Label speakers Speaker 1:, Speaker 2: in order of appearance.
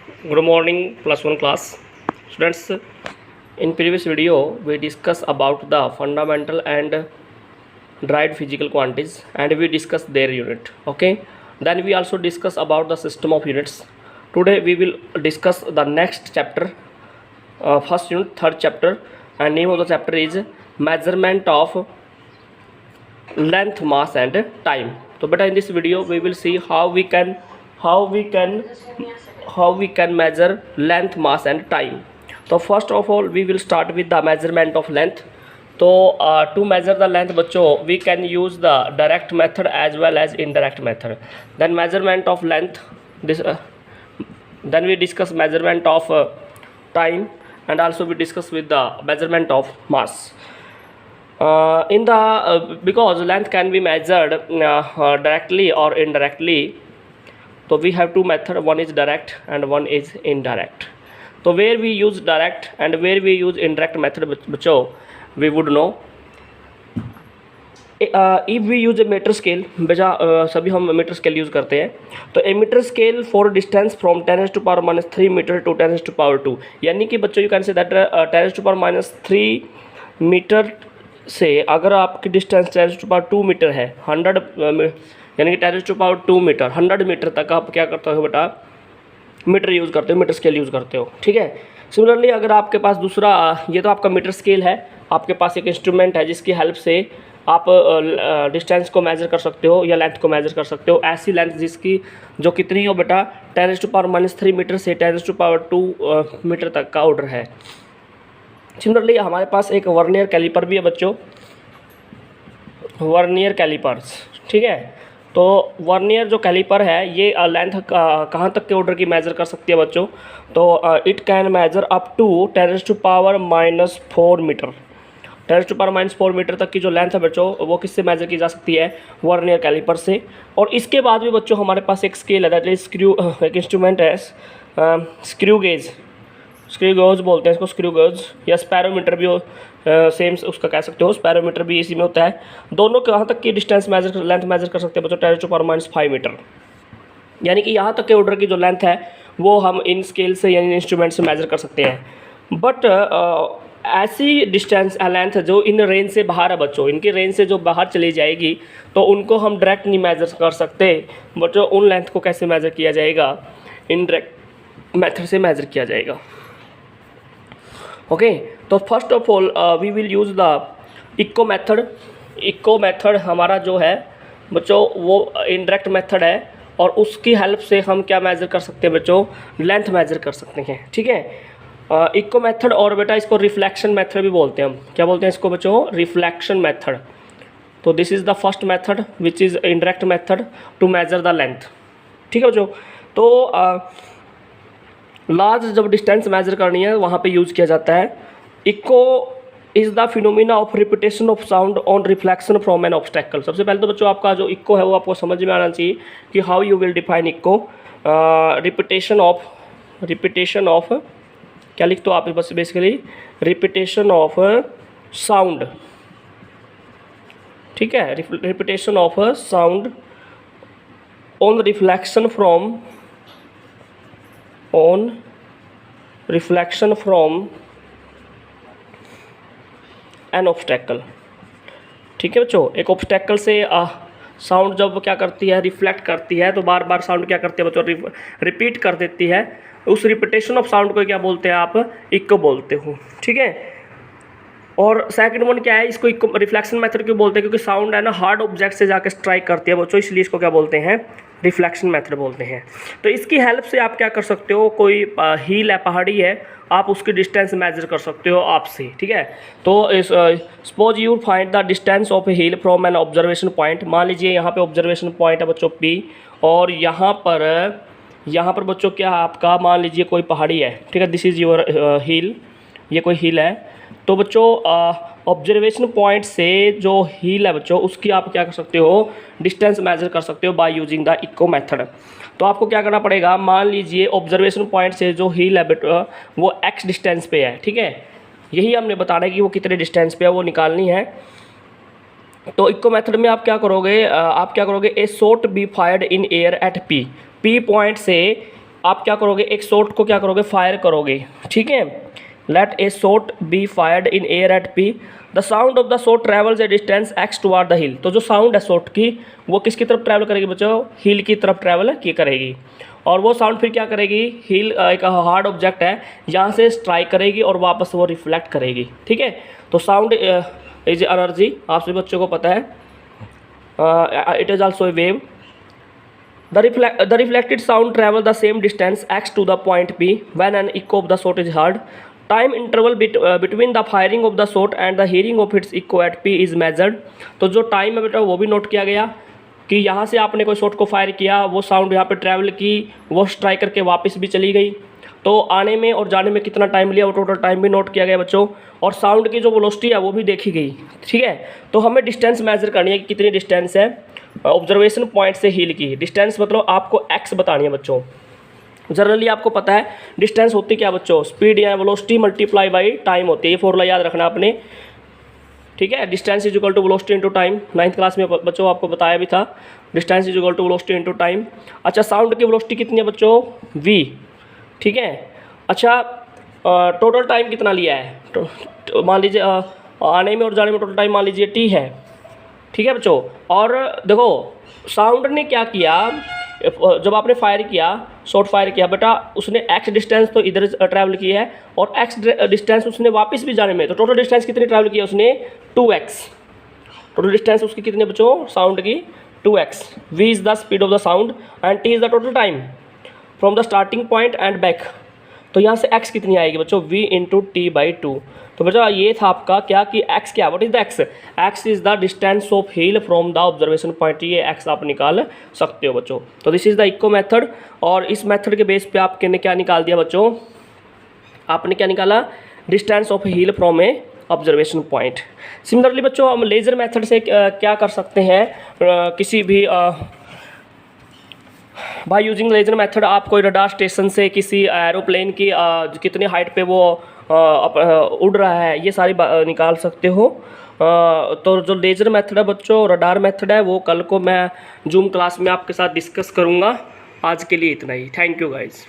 Speaker 1: Good morning, +1 class students. In previous video, we discussed about the fundamental and derived physical quantities, and we discussed their unit. Okay. Then we also discuss about the system of units. Today we will discuss the next chapter, first unit, third chapter, and name of the chapter is measurement of length, mass, and time. So, beta, in this video we will see how we can measure length, mass, and time. So first of all we will start with the measurement of length. तो to measure the length बच्चों we can use the direct method as well as indirect method. Then measurement of length, this then we discuss measurement of time, and also we discuss with the measurement of mass. In the because length can be measured directly or indirectly, so we have two methods, one is direct and one is indirect. So where we use direct and where we use indirect method बच्चों we would know. If we use a meter scale, बेटा सभी हम metre scale use करते हैं, तो a metre scale for distance from 10⁻³ metre to 10⁻², यानी कि बच्चों you can say that 10⁻³ metre से अगर आपकी डिस्टेंस 10⁻² मीटर है, 100 यानी कि 10⁻² मीटर 100 मीटर तक आप क्या करते हो बेटा, मीटर यूज़ करते हो, मीटर स्केल यूज़ करते हो, ठीक है। सिमिलरली अगर आपके पास दूसरा, ये तो आपका मीटर स्केल है, आपके पास एक इंस्ट्रूमेंट है जिसकी हेल्प से आप डिस्टेंस को मेज़र कर सकते हो या लेंथ को मेज़र कर सकते हो। ऐसी लेंथ जिसकी जो कितनी हो बेटा 10⁻³ मीटर से 10⁻² मीटर तक का ऑर्डर है। सिमिलरली हमारे पास एक वर्नियर कैलिपर भी है बच्चों, वर्नियर कैलिपर्स, ठीक है। तो वर्नियर जो कैलिपर है ये लेंथ कहाँ तक के ऑर्डर की मेज़र कर सकती है बच्चों, तो it can measure up to 10⁻⁻⁴ metre. 10⁻⁻⁴ metre तक की जो लेंथ है बच्चों वो किससे मेज़र की जा सकती है, वर्नियर कैलिपर से। और इसके बाद भी बच्चों हमारे पास एक स्केल है, दैट इज स्क्रू, एक इंस्ट्रूमेंट है स्क्रू गेज, स्क्रू गेज बोलते हैं इसको, स्क्रू गेज या स्पैरोमीटर भी हो, सेम उसका कह सकते हो, स्पैरोमीटर भी इसी में होता है। दोनों कहाँ तक की डिस्टेंस मेजर, लेंथ मेजर कर सकते हैं बच्चों 10⁻⁵ मीटर, यानी कि यहाँ तक के ऑर्डर की जो लेंथ है वो हम इन स्केल से यानी इंस्ट्रूमेंट से मेजर कर सकते हैं। बट ऐसी डिस्टेंस लेंथ जो इन रेंज से बाहर है बच्चों, इनकी रेंज से जो बाहर चली जाएगी तो उनको हम डायरेक्ट नहीं मेजर कर सकते बच्चों। उन लेंथ को कैसे मेजर किया जाएगा, इनडायरेक्ट मेथड से मेजर किया जाएगा। ओके, तो first of all we will use the echo method. Echo method हमारा जो है बच्चों वो इनडायरेक्ट मेथड है, और उसकी हेल्प से हम क्या मेज़र कर सकते हैं बच्चों, लेंथ मेज़र कर सकते हैं, ठीक है। इक्को मेथड, और बेटा इसको रिफ्लेक्शन मेथड भी बोलते हैं हम, क्या बोलते हैं इसको बच्चों, रिफ्लेक्शन मेथड। तो this is the first method which is indirect method to measure the length, ठीक है बच्चों। तो लार्ज जब डिस्टेंस मेजर करनी है वहाँ पे यूज़ किया जाता है। इक्को is the phenomena of repetition of sound on reflection from N obstacle. सबसे पहले तो बच्चों आपका जो इक्को है वो आपको समझ में आना चाहिए कि हाउ यू विल डिफाइन इक्को। रिपीटेशन ऑफ क्या लिख दो आप बस, बेसिकली रिपीटेशन ऑफ साउंड, ठीक है, repetition of sound on reflection from N obstacle, ठीक है बच्चों। एक ऑब्स्टेकल से साउंड जब क्या करती है, रिफ्लेक्ट करती है, तो बार बार साउंड क्या करती है बच्चों, रिपीट कर देती है। उस रिपीटेशन ऑफ साउंड को क्या बोलते हैं आप, इक्को बोलते हो, ठीक है। और सेकंड वन क्या है, इसको इक्को रिफ्लेक्शन मेथड क्यों बोलते हैं, क्योंकि साउंड है ना हार्ड ऑब्जेक्ट से जाकर स्ट्राइक करती है बच्चों, इसलिए इसको क्या बोलते हैं, रिफ्लेक्शन मेथड बोलते हैं। तो इसकी हेल्प से आप क्या कर सकते हो, कोई हिल है, पहाड़ी है, आप उसकी डिस्टेंस मेजर कर सकते हो आपसे, ठीक है। तो suppose you find the distance of a hill from an observation point. मान लीजिए यहाँ पे ऑब्जर्वेशन पॉइंट है बच्चों P, और यहाँ पर बच्चों क्या है आपका, मान लीजिए कोई पहाड़ी है, ठीक है, दिस इज़ योर हिल, ये कोई हिल है। तो बच्चों ऑब्जर्वेशन पॉइंट से जो हिल है बच्चों उसकी आप क्या कर सकते हो, डिस्टेंस मेजर कर सकते हो by using the echo method. तो आपको क्या करना पड़ेगा, मान लीजिए ऑब्जर्वेशन पॉइंट से जो हिल है बच्चों वो x डिस्टेंस पे है, ठीक है, यही हमने बताना है कि वो कितने डिस्टेंस पे है, वो निकालनी है। तो इक्को मेथड में आप क्या करोगे, a shot be fired in air at P point से आप क्या करोगे, एक शॉट को क्या करोगे, फायर करोगे, ठीक है। Let a shot be fired in air at P, the sound of the shot travels a distance X toward the hill. तो जो साउंड है शॉट की वो किसकी तरफ ट्रैवल करेगी बच्चों, हिल की तरफ ट्रैवल की करेगी। और वो साउंड फिर क्या करेगी, हिल एक हार्ड ऑब्जेक्ट है यहाँ से स्ट्राइक करेगी और वापस वो रिफ्लेक्ट करेगी, ठीक है। तो साउंड इज एनर्जी, आप सभी बच्चों को पता है, it is also a wave. The reflected sound travels the same distance x to the point P when an echo of the shot is heard. Time interval between the firing of the shot and the hearing of its echo at P is measured. तो जो time है बेटा वो भी note किया गया कि यहाँ से आपने कोई शॉट को फायर किया, वो साउंड यहाँ पे ट्रैवल की, वो स्ट्राइक करके वापस भी चली गई, तो आने में और जाने में कितना टाइम लिया वो टोटल टाइम भी नोट किया गया बच्चों। और साउंड की जो वेलोसिटी है वो भी देखी गई, ठीक है। तो हमें डिस्टेंस मेजर करनी है कि कितनी डिस्टेंस है ऑब्जर्वेशन पॉइंट से हिल की। डिस्टेंस मतलब आपको एक्स बतानी है बच्चों। जनरली आपको पता है डिस्टेंस होती क्या बच्चों, स्पीड या वेलोसिटी मल्टीप्लाई बाई टाइम होती है। ये फॉर्मूला याद रखना आपने, ठीक है। Distance is equal to velocity into time, 9th class में बच्चों आपको बताया भी था, distance is equal to velocity into time. अच्छा, साउंड की वेलोसिटी कितनी है बच्चों, v, ठीक है। अच्छा, टोटल टाइम कितना लिया है, तो मान लीजिए आने में और जाने में टोटल टाइम मान लीजिए t है, ठीक है बच्चों। और देखो साउंड ने क्या किया, जब आपने फायर किया, शॉट फायर किया बेटा, उसने x डिस्टेंस तो इधर ट्रैवल की है और x डिस्टेंस उसने वापस भी जाने में, तो टोटल डिस्टेंस कितनी ट्रैवल की है उसने, 2x। टोटल डिस्टेंस उसकी कितनी बच्चों, साउंड की 2x। v is the speed of the sound and t is the total time from the starting point and back. तो यहाँ से x कितनी आएगी बच्चों, v इंटू टी बाई 2। तो बच्चों ये था आपका क्या कि x क्या, what is the x, x is the distance of hill from the observation point, ये x आप निकाल सकते हो बच्चों। तो this is the echo method, और इस मेथड के बेस पे आपने क्या निकाल दिया बच्चों, आपने क्या निकाला, distance of hill from A observation point. Similarly बच्चों हम लेजर मेथड से क्या कर सकते हैं, किसी भी बाय यूजिंग लेजर मेथड आप कोई रडार स्टेशन से किसी एरोप्लेन की कितनी हाइट पे वो उड़ रहा है, ये सारी निकाल सकते हो। तो जो लेजर मेथड है बच्चों, रडार मेथड है, वो कल को मैं जूम क्लास में आपके साथ डिस्कस करूँगा। आज के लिए इतना ही, थैंक यू गाइज।